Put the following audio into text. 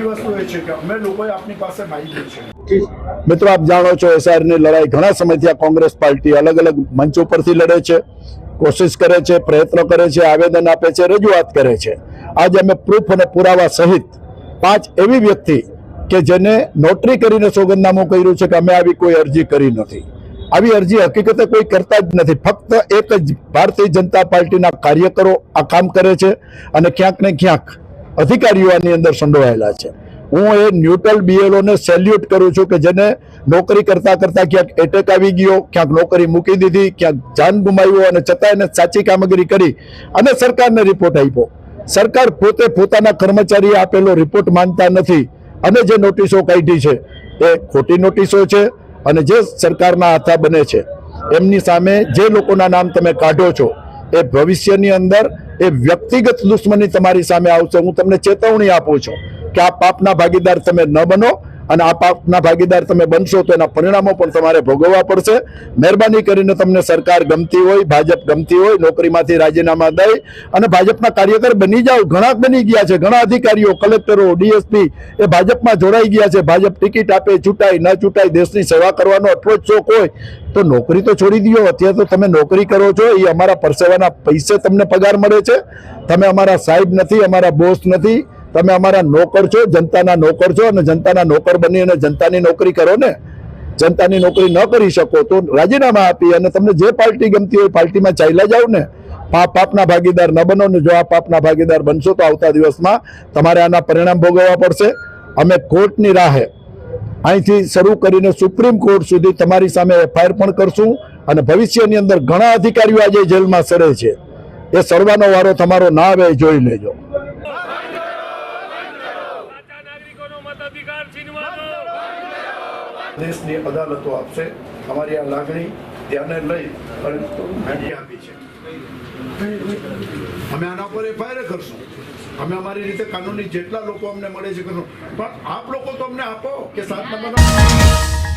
વસ્તુ એ છે કે અમે લોકોએ આપની પાસે માહિતી છે। મિત્રો, આપ જાણો છો SIR ની લડાઈ ઘણા સમયથી આ કોંગ્રેસ પાર્ટી અલગ અલગ મંચો પરથી લડે છે, કોશિશ કરે છે, પ્રયત્નો કરે છે, આવેદન આપે છે, રજૂઆત કરે છે। આજે અમે પ્રૂફ અને પુરાવા સહિત 5 એવી વ્યક્તિ કે જેને નોટરી કરીને સોગંદનામું કર્યું છે કે અમે આવી કોઈ અરજી કરી નથી। આવી અરજી હકીકતે કોઈ કરતા જ નથી। ફક્ત એક જ ભારતીય જનતા પાર્ટીના કાર્યકરો આ કામ કરે છે અને ક્યાંક ને ક્યાંક અધિકારીઓ આની અંદર સંડોવાયેલા છે। હું એ ન્યુટ્રલ BLO ને સેલ્યુટ કરું છું કે જેને નોકરી કરતા કરતા ક્યાંક એટેક આવી ગયો, ક્યાંક નોકરી મૂકી દીધી, ક્યાંક જાન ગુમાવ્યો અને છતાં એને સાચી કામગીરી કરી અને સરકારને રિપોર્ટ આપ્યો। સરકાર પોતે પોતાના કર્મચારીએ આપેલો રિપોર્ટ માનતા નથી અને જે નોટિસો કાઢી છે એ ખોટી નોટિસો છે અને જે સરકારના હાથા બને છે એમની સામે જે લોકોના નામ તમે કાઢો છો એ ભવિષ્યની અંદર એ વ્યક્તિગત દુશ્મની તમારી સામે આવશે। હું તમને ચેતવણી આપું છું કે આ પાપના ભાગીદાર તમે ન બનો અને આ પાપના ભાગીદાર તમે બનશો તો એના પરિણામો પણ તમારે ભોગવવા પડશે। મહેરબાની કરીને તમને સરકાર ગમતી હોય, ભાજપ ગમતી હોય, નોકરીમાંથી રાજીનામા દઈ અને ભાજપના કાર્યકર બની જાઓ। ઘણા બની ગયા છે, ઘણા અધિકારીઓ, કલેક્ટરો, DSP એ ભાજપમાં જોડાઈ ગયા છે। ભાજપ ટિકિટ આપે, ચૂંટાય ન ચૂંટાય, દેશની સેવા કરવાનો એટલો જ શોખ હોય તો નોકરી તો છોડી દો। અત્યારે તો તમે નોકરી કરો છો એ અમારા પરસેવાના પૈસે તમને પગાર મળે છે। તમે અમારા સાહેબ નથી, અમારા બોસ નથી, તમે અમારા નોકર છો, જનતાના નોકર છો અને જનતાના નોકર બની અને જનતાની નોકરી કરો ને। જનતાની નોકરી ન કરી શકો તો રાજીનામા આપી અને તમને જે પાર્ટી ગમતી હોય પાર્ટીમાં ચાલ્યા જાવ ને। પાપના ભાગીદાર ન બનો ને જો આ પાપના ભાગીદાર બનશો તો આવતા દિવસમાં તમારે આના પરિણામ ભોગવવા પડશે। અમે કોર્ટની રાહે અહીંથી શરૂ કરીને સુપ્રીમ કોર્ટ સુધી તમારી સામે FIR પણ કરશું અને ભવિષ્યની અંદર ઘણા અધિકારીઓ આજે જેલમાં સરે છે, એ સડવાનો વારો તમારો ના આવે જોઈ લેજો। દેશની અદાલતો આપશે। અમારી આ લાગણી ધ્યાને લઈ અને માહિતી આપી છે। અમે આના પર FIR કરશું। અમે અમારી રીતે કાનૂની જેટલા લોકો અમને મળે છે કરશું, પણ આપ લોકો તો અમને આપો કે 7 નંબરના